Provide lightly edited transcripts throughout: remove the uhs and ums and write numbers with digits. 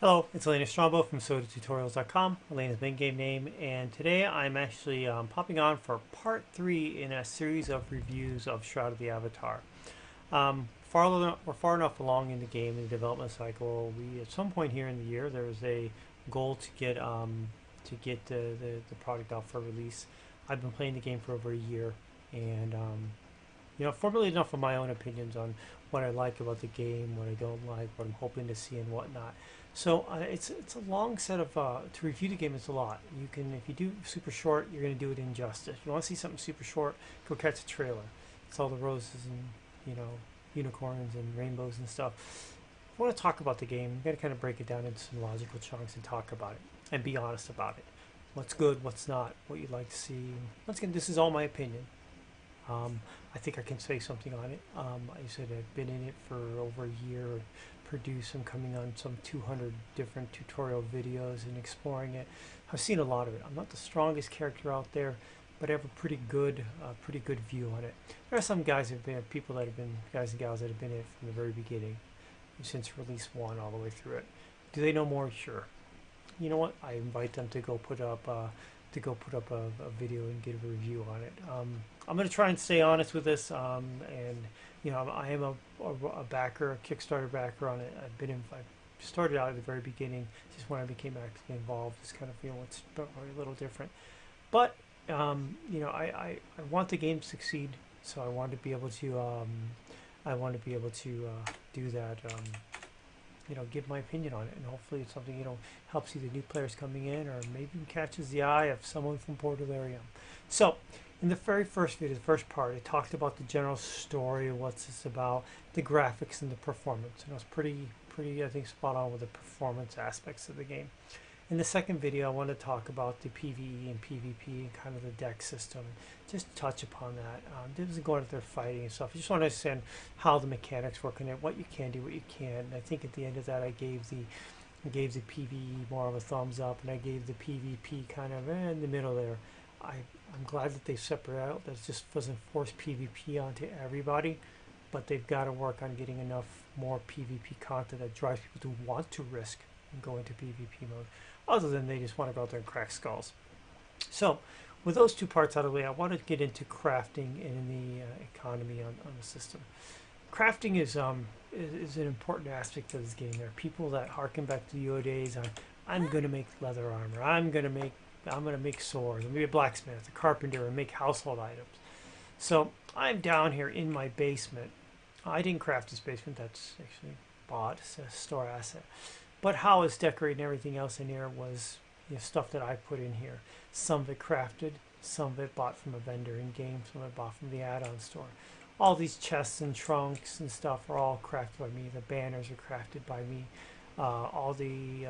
Hello, it's Elaina Strongbow from SodaTutorials.com, Elena's main game name, and today I'm actually popping on for part 3 in a series of reviews of Shroud of the Avatar. We're far enough along in the game, in the development cycle. At some point here in the year, there's a goal to get the product out for release. I've been playing the game for over a year, and formulate enough of my own opinions on what I like about the game, what I don't like, what I'm hoping to see, and whatnot. So it's a long set of to review the game. It's a lot. You can, if you do super short, you're going to do it injustice. If you want to see something super short, go catch a trailer. It's all the roses and unicorns and rainbows and stuff. If you want to talk about the game, you got to kind of break it down into some logical chunks and talk about it and be honest about it. What's good, what's not, what you'd like to see. Once again, this is all my opinion. I think I can say something on it. I said I've been in it for over a year, produced. I'm coming on some 200 different tutorial videos and exploring it. I've seen a lot of it. I'm not the strongest character out there, but I have a pretty good view on it. There are some guys and gals that have been in it from the very beginning, since release 1 all the way through it. Do they know more? Sure. You know what? I invite them to go put up a video and give a review on it. I'm going to try and stay honest with this, and I am a backer, a Kickstarter backer on it. I started out at the very beginning, just when I became actively involved. It's kind of it's probably a little different, but I want the game to succeed, so I want to be able to do that. Give my opinion on it, and hopefully it's something helps either new players coming in or maybe catches the eye of someone from Port Illyrium. So, in the very first video, the first part, I talked about the general story, what's this about, the graphics and the performance, and it was pretty, I think, spot on with the performance aspects of the game. In the second video, I want to talk about the PvE and PvP and kind of the deck system. Just touch upon that. It doesn't go into their fighting and stuff. I just want to understand how the mechanics work in it, what you can do, what you can't. And I think at the end of that, I gave the PvE more of a thumbs up, and I gave the PvP kind of in the middle there. I'm glad that they separate out. That just doesn't force PvP onto everybody, but they've got to work on getting enough more PvP content that drives people to want to risk and go into PvP mode, other than they just want to go out there and crack skulls. So, with those two parts out of the way, I want to get into crafting and the economy on the system. Crafting is an important aspect of this game. There are people that harken back to the Yo days. I'm going to make leather armor. I'm going to make swords. I'm going to be a blacksmith, a carpenter, and make household items. So I'm down here in my basement. I didn't craft this basement. That's actually bought. It's a store asset. But how it's decorated and everything else in here was stuff that I put in here. Some of it crafted, some of it bought from a vendor in game, some of it bought from the add-on store. All these chests and trunks and stuff are all crafted by me. The banners are crafted by me. All the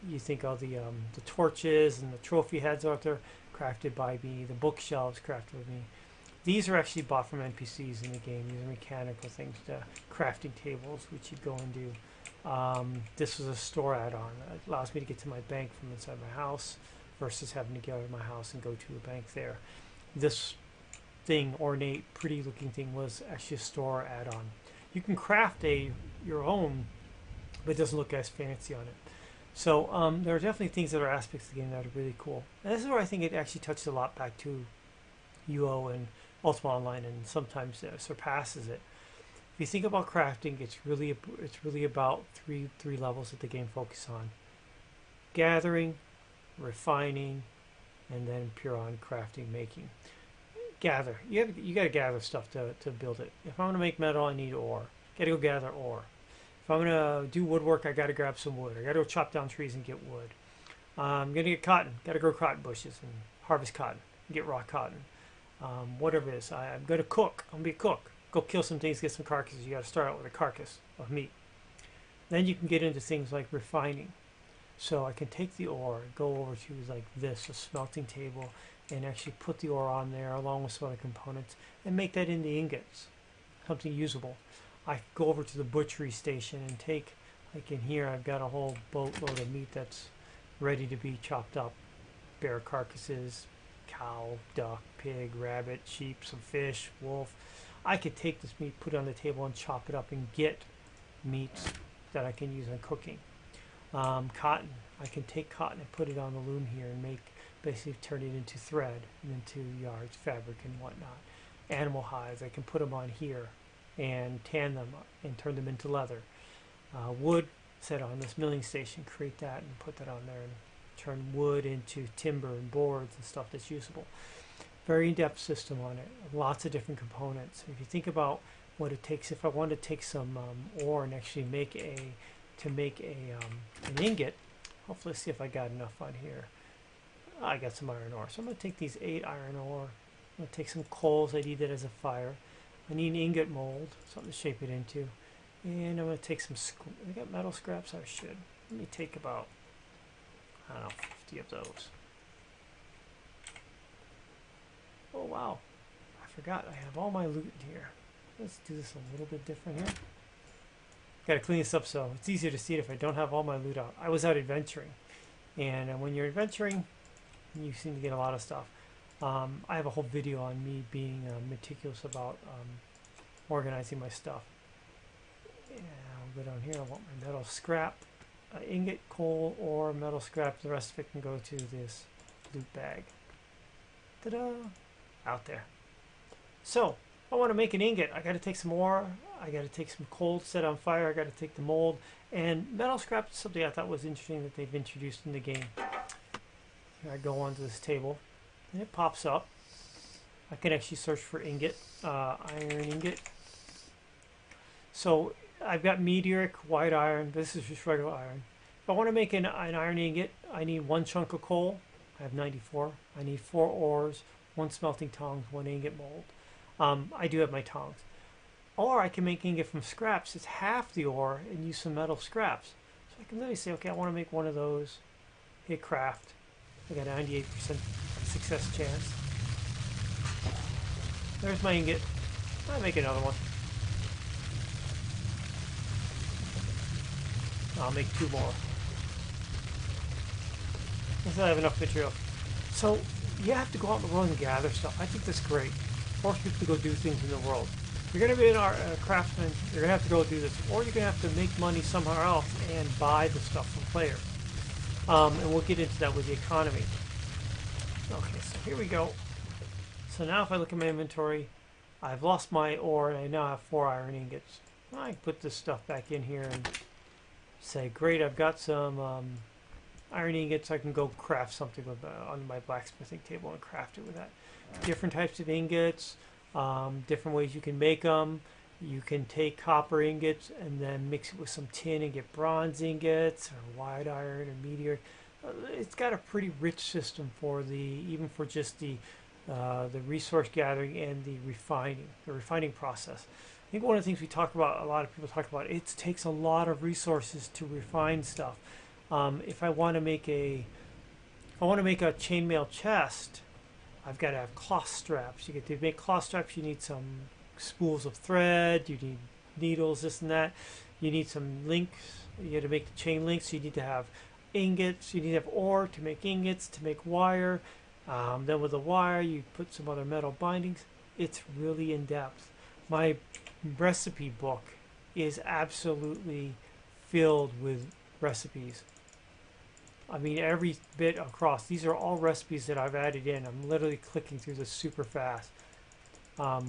you think of the torches and the trophy heads out there, crafted by me. The bookshelves crafted by me. These are actually bought from NPCs in the game. These are mechanical things, the crafting tables, which you go and do. This was a store add-on. It allows me to get to my bank from inside my house versus having to get out of my house and go to a bank there. This thing, ornate, pretty looking thing, was actually a store add-on. You can craft your own, but it doesn't look as fancy on it. So there are definitely things that are aspects of the game that are really cool. And this is where I think it actually touches a lot back to UO and Ultima Online, and sometimes surpasses it. If you think about crafting, it's really about three levels that the game focuses on: gathering, refining, and then pure on crafting, making. Gather. You got to gather stuff to build it. If I'm going to make metal, I need ore. Got to go gather ore. If I'm going to do woodwork, I got to grab some wood. I got to go chop down trees and get wood. I'm going to get cotton. Got to grow cotton bushes and harvest cotton. Get raw cotton. Whatever it is. I'm going to cook. I'm going to be a cook. Go kill some things, get some carcasses. You got to start out with a carcass of meat. Then you can get into things like refining. So I can take the ore, go over to like this, a smelting table, and actually put the ore on there along with some other components and make that into ingots, something usable. I could go over to the butchery station and take, like in here, I've got a whole boatload of meat that's ready to be chopped up. Bear carcasses, cow, duck, pig, rabbit, sheep, some fish, wolf. I could take this meat, put it on the table, and chop it up and get meats that I can use in cooking. Cotton. I can take cotton and put it on the loom here and basically turn it into thread and into yards, fabric, and whatnot. Animal hides, I can put them on here and tan them and turn them into leather. Wood, set on this milling station, create that and put that on there and turn wood into timber and boards and stuff that's usable. Very in-depth system on it, lots of different components. If you think about what it takes, if I want to take some ore and actually make an ingot, hopefully see if I got enough on here. I got some iron ore, so I'm going to take these 8 iron ore. I'm going to take some coals, I need that as a fire. I need an ingot mold, something to shape it into. And I'm going to take some, I got metal scraps, I should. Let me take about, I don't know, 50 of those. Oh wow, I forgot I have all my loot in here. Let's do this a little bit different here. Gotta clean this up so it's easier to see it if I don't have all my loot out. I was out adventuring, and when you're adventuring, you seem to get a lot of stuff. I have a whole video on me being meticulous about organizing my stuff. And I'll go down here, I want my metal scrap, ingot, coal, or metal scrap. The rest of it can go to this loot bag. Ta-da! Out there. So, if I want to make an ingot, I got to take some ore, I got to take some coal set on fire, I got to take the mold, and metal scrap is something I thought was interesting that they've introduced in the game. Here I go onto this table, and it pops up. I can actually search for ingot, iron ingot. So I've got meteoric, white iron, this is just regular iron. If I want to make an iron ingot, I need 1 chunk of coal. I have 94. I need 4 ores, 1 smelting tongs, 1 ingot mold. I do have my tongs. Or I can make ingot from scraps. It's half the ore and use some metal scraps. So I can literally say, okay, I want to make one of those. Hit craft. I got a 98% success chance. There's my ingot. I'll make another one. I'll make 2 more. Until I have enough material. So you have to go out in the world and gather stuff. I think that's great. Force people to go do things in the world. If you're going to be a craftsman, you're going to have to go do this. Or you're going to have to make money somewhere else and buy the stuff from players. And we'll get into that with the economy. Okay, so here we go. So now if I look at my inventory, I've lost my ore and I now have 4 iron ingots. I can put this stuff back in here and say, great, I've got some iron ingots. I can go craft something with on my blacksmithing table and craft it with that. Different types of ingots, different ways you can make them. You can take copper ingots and then mix it with some tin and get bronze ingots or white iron or meteor. It's got a pretty rich system for even for just the resource gathering and the refining process. I think one of the things we talk about, a lot of people talk about, it takes a lot of resources to refine stuff. If I want to make a chainmail chest, I've got to have cloth straps. To make cloth straps, you need some spools of thread, you need needles, this and that. You need some links. You got to make the chain links. So you need to have ingots. You need to have ore to make ingots, to make wire. Then with the wire, you put some other metal bindings. It's really in depth. My recipe book is absolutely filled with recipes. I mean, every bit across. These are all recipes that I've added in. I'm literally clicking through this super fast.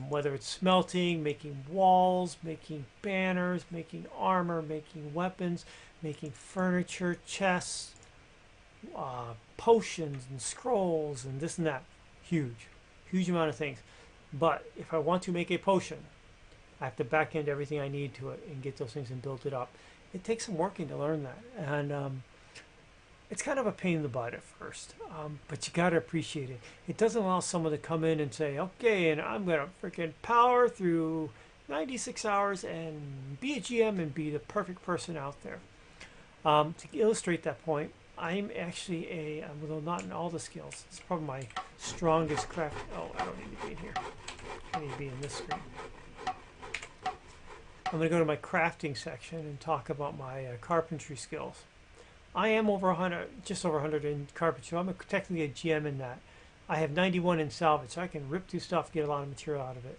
Whether it's smelting, making walls, making banners, making armor, making weapons, making furniture, chests, potions and scrolls and this and that. Huge amount of things. But if I want to make a potion, I have to back end everything I need to it and get those things and build it up. It takes some working to learn that. And it's kind of a pain in the butt at first, but you got to appreciate it. It doesn't allow someone to come in and say, okay, and I'm going to freaking power through 96 hours and be a GM and be the perfect person out there. To illustrate that point, I'm actually although not in all the skills, it's probably my strongest craft. Oh, I don't need to be in here. I need to be in this screen. I'm going to go to my crafting section and talk about my carpentry skills. I am over 100, just over 100 in carpentry. I'm technically a GM in that. I have 91 in salvage, so I can rip through stuff, get a lot of material out of it.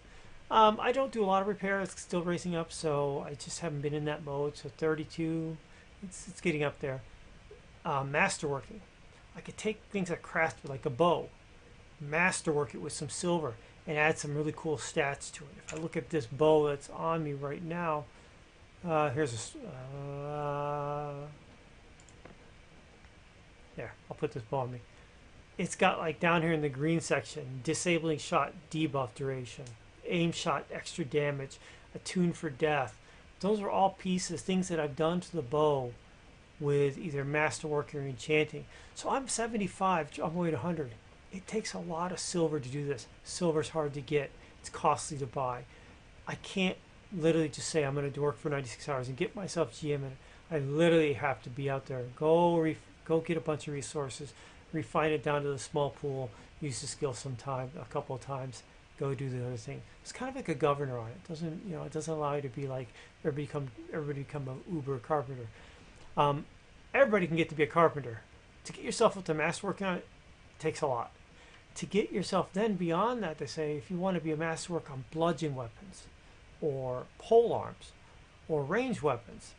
I don't do a lot of repair. It's still racing up, so I just haven't been in that mode. So 32 It's getting up there. Masterworking. I could take things I crafted like a bow, masterwork it with some silver, and add some really cool stats to it. If I look at this bow that's on me right now, here's there. I'll put this bow on me. It's got like down here in the green section, disabling shot debuff duration, aim shot extra damage, attune for death. Those are all pieces, things that I've done to the bow with either masterwork or enchanting. So I'm 75, I'm weight 100. It takes a lot of silver to do this. Silver's hard to get. It's costly to buy. I can't literally just say I'm going to work for 96 hours and get myself GM in it. I literally have to be out there, go get a bunch of resources, refine it down to the small pool, use the skill sometime, a couple of times, go do the other thing. It's kind of like a governor on it. It doesn't allow you to be like everybody become an uber carpenter. Everybody can get to be a carpenter. To get yourself up to masterwork on it takes a lot. To get yourself then beyond that, they say if you want to be a masterwork on bludgeon weapons or pole arms or ranged weapons,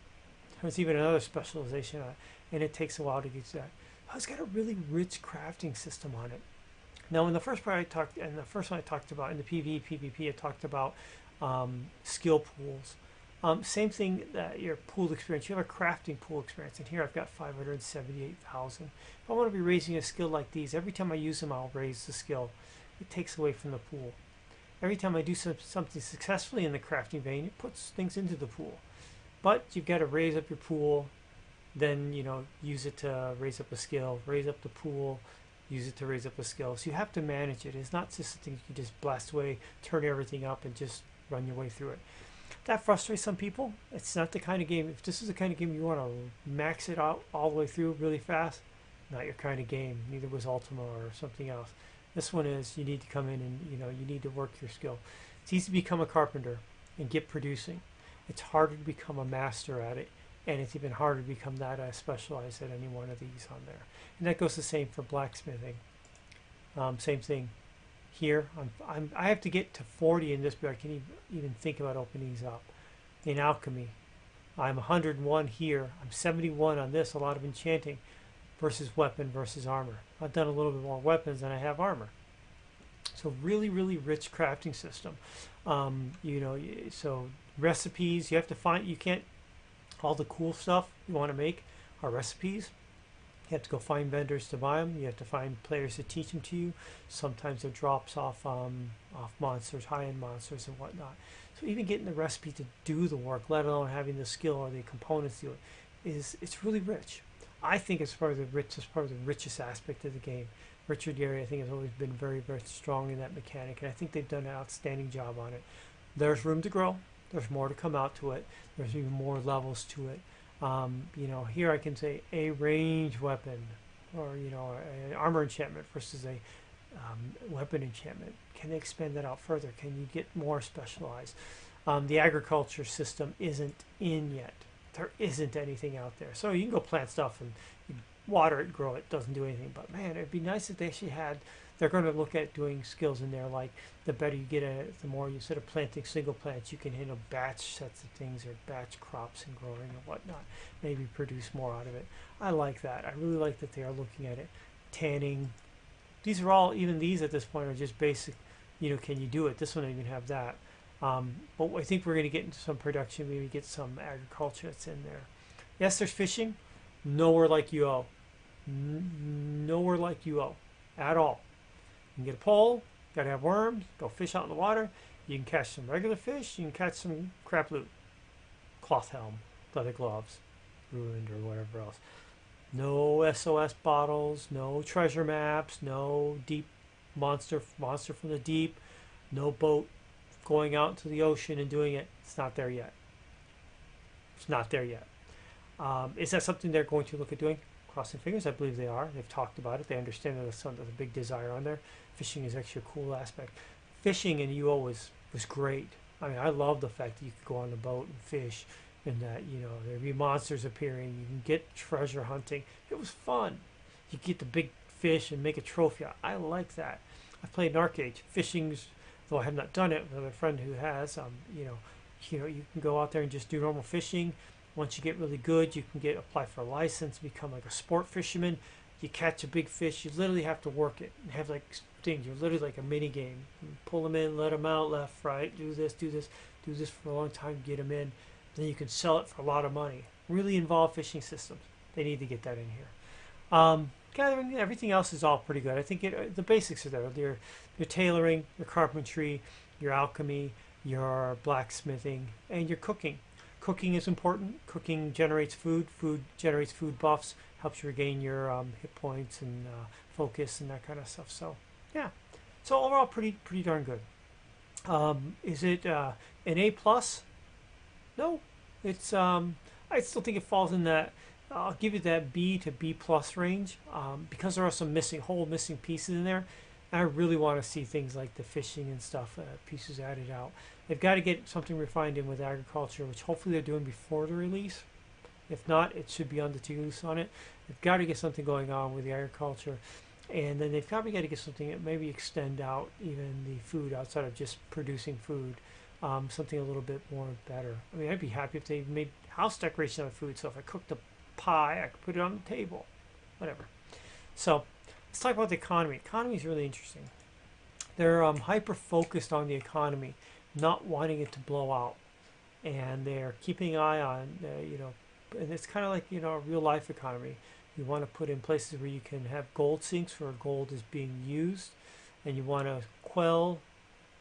there's even another specialization on it, and it takes a while to get to that. It's got a really rich crafting system on it. Now, in the first part the first one I talked about in the PvP, I talked about skill pools. Same thing that your pool experience. You have a crafting pool experience, and here I've got 578,000. If I want to be raising a skill like these, every time I use them, I'll raise the skill. It takes away from the pool. Every time I do something successfully in the crafting vein, it puts things into the pool. But you've got to raise up your pool, then use it to raise up a skill, raise up the pool, use it to raise up a skill. So you have to manage it. It's not just something you can just blast away, turn everything up, and just run your way through it. That frustrates some people. It's not the kind of game. If this is the kind of game you want to max it out all the way through really fast, not your kind of game. Neither was Ultima or something else. This one is you need to come in and you need to work your skill. It's easy to become a carpenter and get producing. It's harder to become a master at it, and it's even harder to become that specialized at any one of these on there. And that goes the same for blacksmithing. Same thing. Here, I have to get to 40 in this, but I can't even think about opening these up. In alchemy, I'm 101 here. I'm 71 on this, a lot of enchanting versus weapon versus armor. I've done a little bit more weapons than I have armor. So really, really rich crafting system. So recipes, you have to find, all the cool stuff you want to make are recipes. You have to go find vendors to buy them. You have to find players to teach them to you. Sometimes it drops off monsters, high-end monsters and whatnot. So even getting the recipe to do the work, let alone having the skill or the components to do it, it's really rich. I think it's part of the richest aspect of the game. Richard Gary, I think, has always been very, very strong in that mechanic, and I think they've done an outstanding job on it. There's room to grow. There's more to come out to it. There's even more levels to it. Here I can say a range weapon, or an armor enchantment versus a weapon enchantment. Can they expand that out further? Can you get more specialized? The agriculture system isn't in yet. There isn't anything out there. So you can go plant stuff and you water it, grow it. Doesn't do anything. But man, it'd be nice if they actually had. They're going to look at doing skills in there, like the better you get at it, the more you, instead of planting single plants, you can handle batch sets of things or batch crops and growing and whatnot. Maybe produce more out of it. I like that. I really like that they are looking at it. Tanning. These are all, even these at this point are just basic, can you do it? This one doesn't even have that. But I think we're going to get into some production, maybe get some agriculture that's in there. Yes, there's fishing. Nowhere like UO. Nowhere like UO at all. You can get a pole, got to have worms, go fish out in the water. You can catch some regular fish, you can catch some crap loot. Cloth helm, leather gloves, ruined or whatever else. No SOS bottles, no treasure maps, no deep monster from the deep, no boat going out into the ocean and doing it. It's not there yet. It's not there yet. Is that something they're going to look at doing? Crossing fingers, I believe they are. They've talked about it. They understand that there's a big desire on there. Fishing is actually a cool aspect. Fishing in UO was great. I mean, I love the fact that you could go on the boat and fish, and that there'd be monsters appearing. You can get treasure hunting. It was fun. You get the big fish and make a trophy. I like that. I played in Arcade. Fishing's, though I have not done it, with a friend who has. You can go out there and just do normal fishing. Once you get really good, you can apply for a license, become like a sport fisherman. You catch a big fish, you literally have to work it and have like things. You're literally like a mini game. You pull them in, let them out, left, right, do this, do this, do this for a long time, get them in. Then you can sell it for a lot of money. Really involved fishing systems. They need to get that in here. Gathering, everything else is all pretty good. I think the basics are there. Your tailoring, your carpentry, your alchemy, your blacksmithing, and your cooking. Cooking is important. Cooking generates food. Food generates food buffs. Helps you regain your hit points and focus and that kind of stuff. So, yeah. So overall, pretty darn good. Is it an A plus? No. It's I still think it falls in that. I'll give you that B to B plus range because there are some missing pieces in there. I really want to see things like the fishing and stuff pieces added out. They've got to get something refined in with agriculture, which hopefully they're doing before the release. If not, it should be on the T-Loose on it. They've got to get something going on with the agriculture. And then they've probably got to get something that maybe extend out even the food outside of just producing food. Something a little bit more better. I mean, I'd be happy if they made house decoration out of food. So if I cooked a pie, I could put it on the table. Whatever. So let's talk about the economy. Economy is really interesting. They're hyper-focused on the economy, not wanting it to blow out. And they're keeping an eye on, and it's kind of like, a real-life economy. You want to put in places where you can have gold sinks where gold is being used, and you want to quell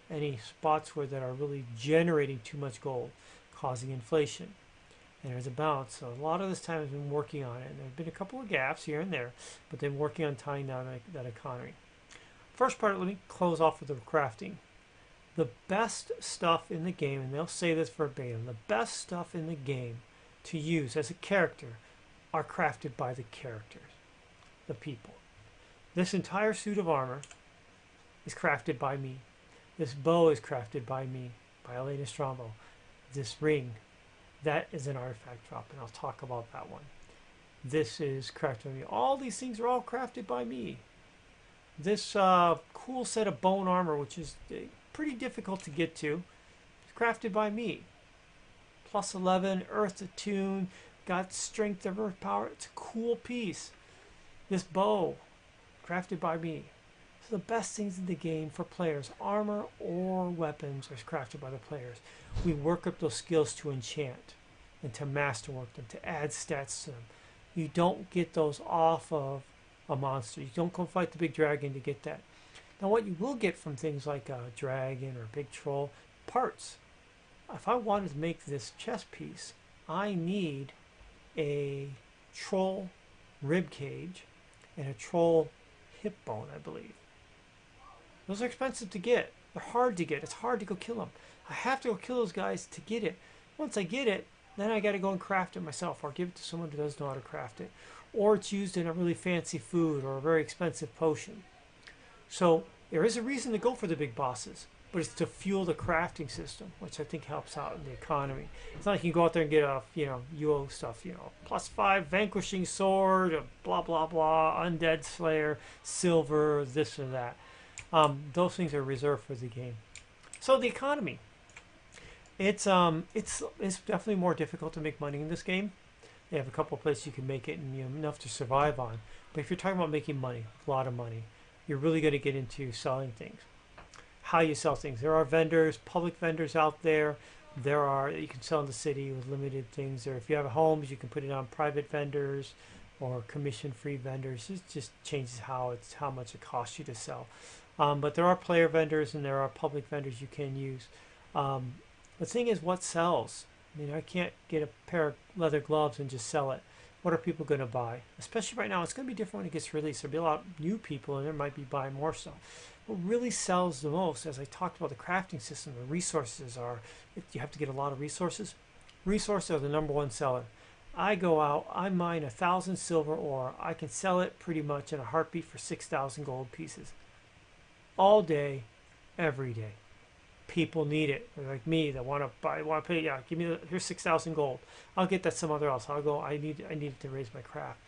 any spots where that are really generating too much gold, causing inflation. And there's a balance. So a lot of this time has been working on it. And there have been a couple of gaps here and there, but they're working on tying down that economy. First part, let me close off with the crafting. The best stuff in the game, and they'll say this verbatim, the best stuff in the game to use as a character are crafted by the characters, the people. This entire suit of armor is crafted by me. This bow is crafted by me, by Elaina Strongbow. This ring, that is an artifact drop, and I'll talk about that one. This is crafted by me. All these things are all crafted by me. This cool set of bone armor, which is pretty difficult to get to, is crafted by me. Plus 11, earth attune, got strength of earth power. It's a cool piece. This bow, crafted by me. So the best things in the game for players, armor or weapons, are crafted by the players. We work up those skills to enchant and to masterwork them, to add stats to them. You don't get those off of a monster. You don't go fight the big dragon to get that. Now what you will get from things like a dragon or a big troll, parts. If I wanted to make this chest piece, I need a troll rib cage and a troll hip bone, I believe. Those are expensive to get. They're hard to get. It's hard to go kill them. I have to go kill those guys to get it. Once I get it, then I got to go and craft it myself, or give it to someone who does know how to craft it. Or it's used in a really fancy food or a very expensive potion. So there is a reason to go for the big bosses, but it's to fuel the crafting system, which I think helps out in the economy. It's not like you can go out there and get a, UO stuff, +5 vanquishing sword, blah, blah, blah, undead slayer, silver, this or that. Those things are reserved for the game. So the economy. It's definitely more difficult to make money in this game. They have a couple of places you can make it and enough to survive on. But if you're talking about making money, a lot of money, you're really going to get into selling things. How you sell things. There are vendors, public vendors out there. There are, you can sell in the city with limited things. Or if you have homes, you can put it on private vendors or commission-free vendors. It just changes how much it costs you to sell. But there are player vendors and there are public vendors you can use. The thing is, what sells? I can't get a pair of leather gloves and just sell it. What are people going to buy? Especially right now, it's going to be different when it gets released. There'll be a lot of new people and there might be buying more stuff. What really sells the most, as I talked about the crafting system, the resources are, you have to get a lot of resources. Resources are the #1 seller. I go out, I mine 1,000 silver ore. I can sell it pretty much in a heartbeat for 6,000 gold pieces. All day, every day. People need it. They're like me that want to pay. Yeah, give me here's 6,000 gold. I'll get that some other else. I'll go. I need it to raise my craft.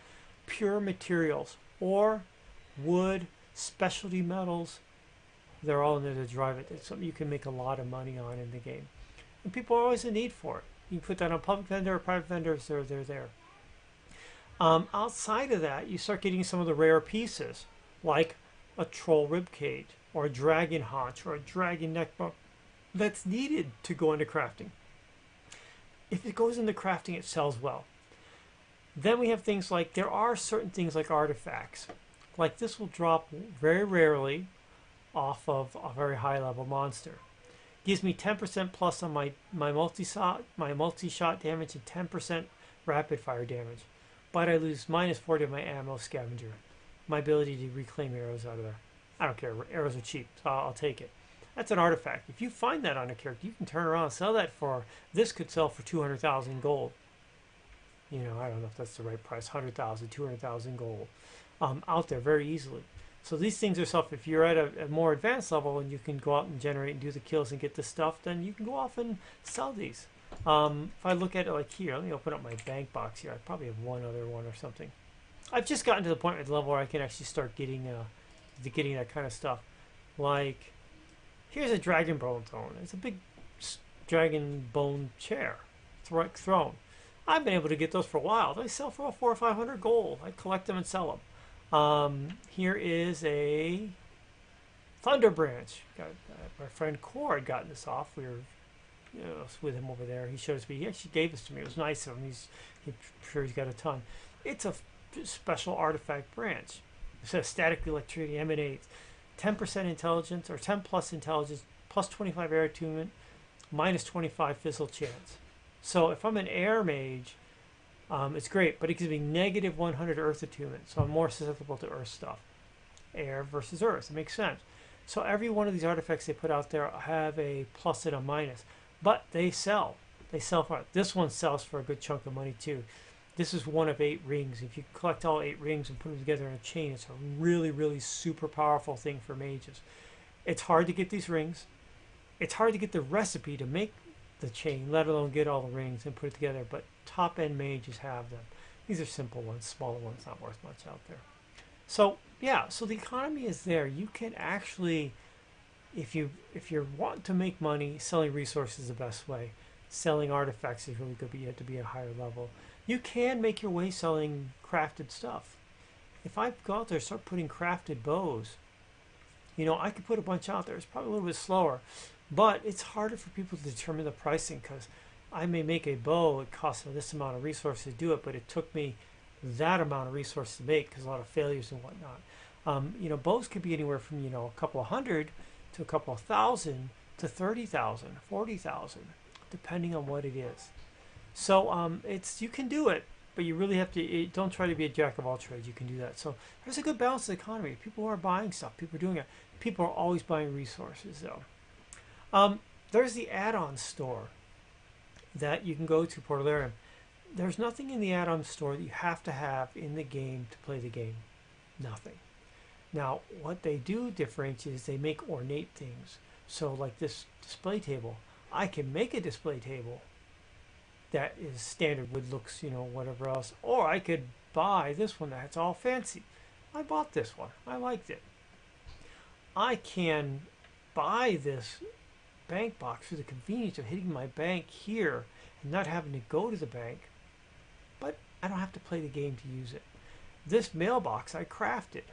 Pure materials, ore, wood, specialty metals. They're all in there to drive it. It's something you can make a lot of money on in the game, and people are always in need for it. You can put that on public vendor or private vendors. They're there. Outside of that, you start getting some of the rare pieces, like a troll ribcage, or a dragon haunch, or a dragon neckbone that's needed to go into crafting. If it goes into crafting, it sells well. Then we have things like, there are certain things like artifacts. Like this will drop very rarely off of a very high level monster. Gives me 10% plus on my multi-shot damage and 10% rapid fire damage. But I lose minus 40 of my ammo scavenger. My ability to reclaim arrows out of there. I don't care, arrows are cheap, so I'll take it. That's an artifact. If you find that on a character, you can turn around and sell that for, this could sell for 200,000 gold. You know, I don't know if that's the right price, 100,000, 200,000 gold. Out there very easily. So these things are stuff, if you're at a more advanced level and you can go out and generate and do the kills and get the stuff, then you can go off and sell these. If I look at it like here, let me open up my bank box here. I probably have one other one or something. I've just gotten to the point at the level where I can actually start getting that kind of stuff. Like, here's a dragon bone throne. It's a big dragon bone chair, throne. I've been able to get those for a while. They sell for 400 or 500 gold. I collect them and sell them. Here is a thunder branch. My friend Core had gotten this off. We were with him over there. He showed us, he actually gave this to me. It was nice of him. I'm sure he's got a ton. It's a special artifact branch. It says static electricity emanates. 10% intelligence, or 10 plus intelligence, plus 25 air attunement, minus 25 fizzle chance. So if I'm an air mage, it's great, but it gives me negative 100 earth attunement, so I'm more susceptible to earth stuff. Air versus earth, it makes sense. So every one of these artifacts they put out there have a plus and a minus, but they sell. They sell for it. This one sells for a good chunk of money too. This is one of 8 rings. If you collect all 8 rings and put them together in a chain, it's a really, really super powerful thing for mages. It's hard to get these rings. It's hard to get the recipe to make the chain, let alone get all the rings and put it together, but top-end mages have them. These are simple ones, smaller ones, not worth much out there. So, yeah, so the economy is there. You can actually, if you want to make money, selling resources is the best way. Selling artifacts is really good, but you have to be at a higher level. You can make your way selling crafted stuff. If I go out there and start putting crafted bows, you know, I could put a bunch out there. It's probably a little bit slower, but it's harder for people to determine the pricing because I may make a bow, it costs me this amount of resources to do it, but it took me that amount of resources to make because a lot of failures and whatnot. You know, bows could be anywhere from, you know, a couple of hundred to a couple of thousand to 30,000, 40,000, depending on what it is. So you can do it, but you really have to, don't try to be a jack of all trades. You can do that. So there's a good balance in the economy. People are buying stuff. People are doing it. People are always buying resources, though. There's the add-on store that you can go to Portalarium. There's nothing in the add-on store that you have to have in the game to play the game. Nothing. Now, what they do differentiate is they make ornate things. So like this display table, I can make a display table that is standard wood looks, you know, whatever else. Or I could buy this one that's all fancy. I bought this one. I liked it. I can buy this bank box for the convenience of hitting my bank here and not having to go to the bank, but I don't have to play the game to use it. This mailbox I crafted.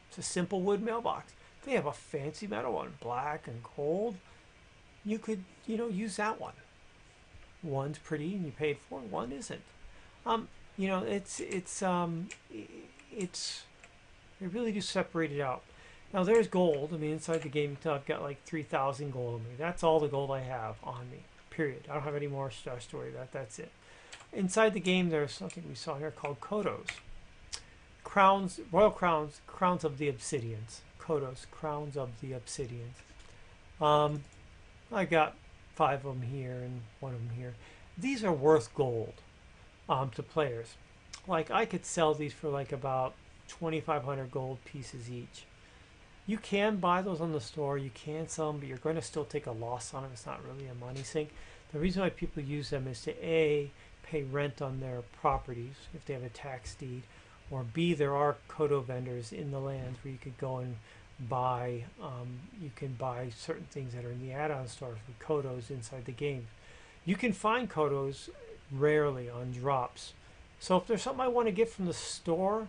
It's a simple wood mailbox. They have a fancy metal one, black and gold. You could, you know, use that one. One's pretty and you paid for it, one isn't. You know, they really do separate it out. Now there's gold. I mean, inside the game, I've got like 3,000 gold on me. That's all the gold I have on me. Period. I don't have any more story. That's it. Inside the game, there's something we saw here called kodos. Crowns, royal crowns, crowns of the obsidians. Kodos, crowns of the obsidians. I got 5 of them here and 1 of them here. These are worth gold to players. Like I could sell these for like about 2,500 gold pieces each. You can buy those on the store. You can sell them, but you're going to still take a loss on them. It's not really a money sink. The reason why people use them is to A, pay rent on their properties if they have a tax deed, or B, there are kodo vendors in the lands where you could go and buy certain things that are in the add-on stores with kodos inside the game. You can find Kodos rarely on drops. So if there's something I want to get from the store,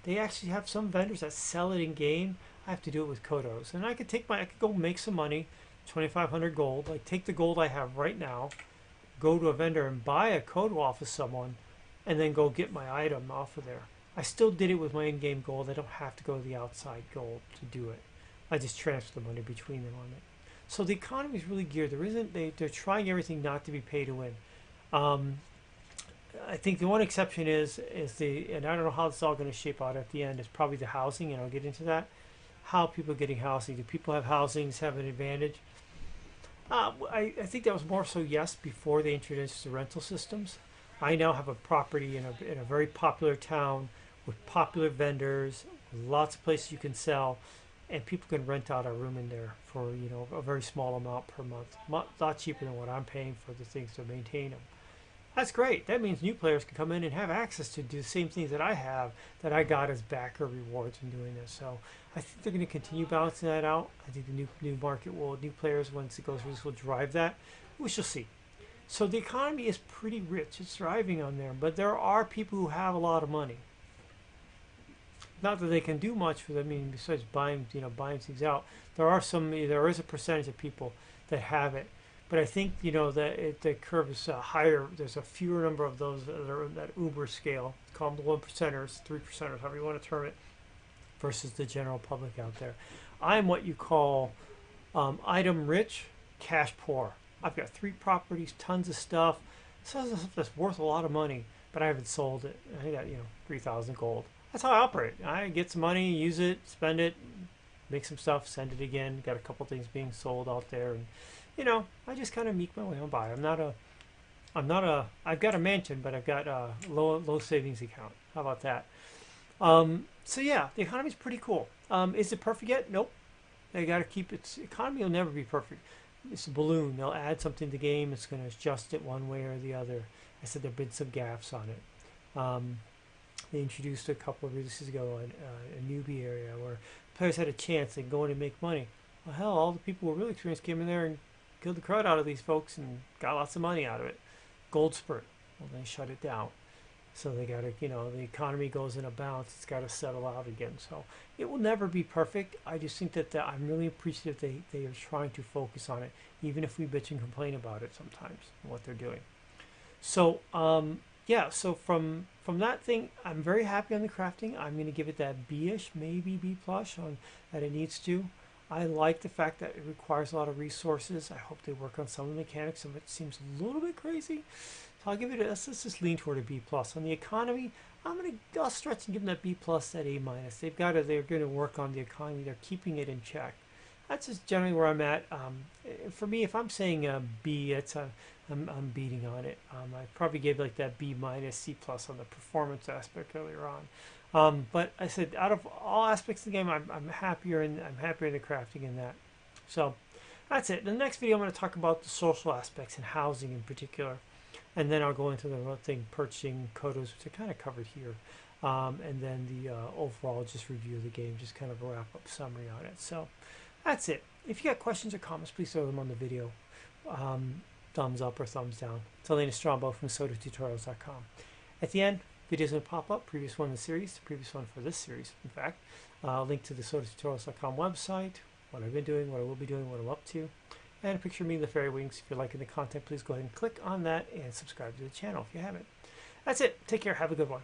they actually have some vendors that sell it in game. I have to do it with Kodos, and I could go make some money, 2,500 gold. Like take the gold I have right now, go to a vendor and buy a Kodo off of someone, and then go get my item off of there. I still did it with my in-game gold. I don't have to go to the outside gold to do it. I just transfer the money between them on it. So the economy is really geared. They're trying everything not to be pay to win. I think the one exception is and I don't know how it's all going to shape out at the end, is probably the housing, and I'll get into that. How people are getting housing. Do people have housings have an advantage? I think that was more so yes before they introduced the rental systems. I now have a property in a very popular town with popular vendors, lots of places you can sell, and people can rent out a room in there for a very small amount per month, a lot cheaper than what I'm paying for the things to maintain them. That's great. That means new players can come in and have access to do the same things that I have, that I got as backer rewards in doing this. So I think they're going to continue balancing that out. I think the new market new players, once it goes through this, will drive that. We shall see. So the economy is pretty rich. It's thriving on there, but there are people who have a lot of money. Not that they can do much for them. I mean, besides buying things out, there is a percentage of people that have it. But I think that the curve is higher. There's a fewer number of those that are in that Uber scale. Call them the 1%ers, 3%ers, however you want to term it, versus the general public out there. I'm what you call item rich, cash poor. I've got 3 properties, tons of stuff. Some stuff that's worth a lot of money, but I haven't sold it. I got 3,000 gold. That's how I operate. I get some money, use it, spend it, make some stuff, send it again. Got a couple things being sold out there, and I just kind of make my way on by. I've got a mansion, but I've got a low savings account. How about that? So yeah, the economy's pretty cool. Is it perfect yet? Nope. They got to keep its economy will never be perfect. It's a balloon. They'll add something to the game. It's going to adjust it one way or the other. I said there've been some gaffes on it. They introduced a couple of releases ago a newbie area where players had a chance and go in and make money. Well, hell, all the people who were really experienced came in there and killed the crowd out of these folks and got lots of money out of it. Gold spurt. Well, they shut it down. So they got to, the economy goes in a balance. It's got to settle out again. So it will never be perfect. I just think that I'm really appreciative they are trying to focus on it, even if we bitch and complain about it sometimes, what they're doing. So, yeah, so from that thing, I'm very happy on the crafting. I'm going to give it that B-ish, maybe B+ on that it needs to. I like the fact that it requires a lot of resources. I hope they work on some of the mechanics. Some of it seems a little bit crazy. So I'll give it let's just lean toward a B+. On the economy, I'll stretch and give them that B+, that A-. They're going to work on the economy. They're keeping it in check. That's just generally where I'm at. For me, if I'm saying B, I'm beating on it. I probably gave like that B-, C+ on the performance aspect earlier on. But I said out of all aspects of the game, I'm happier in the crafting in that. So that's it. In the next video, I'm going to talk about the social aspects and housing in particular, and then I'll go into the thing purchasing Kodos, which I kind of covered here, and then the overall just review of the game, just kind of a wrap up summary on it. So that's it. If you got questions or comments, please throw them on the video. Thumbs up or thumbs down. It's Elaina Strongbow from SodaTutorials.com. At the end, videos will pop up, previous one in the series, the previous one for this series, in fact. Link to the SodaTutorials.com website, what I've been doing, what I will be doing, what I'm up to, and a picture of me in the fairy wings. If you're liking the content, please go ahead and click on that and subscribe to the channel if you haven't. That's it. Take care. Have a good one.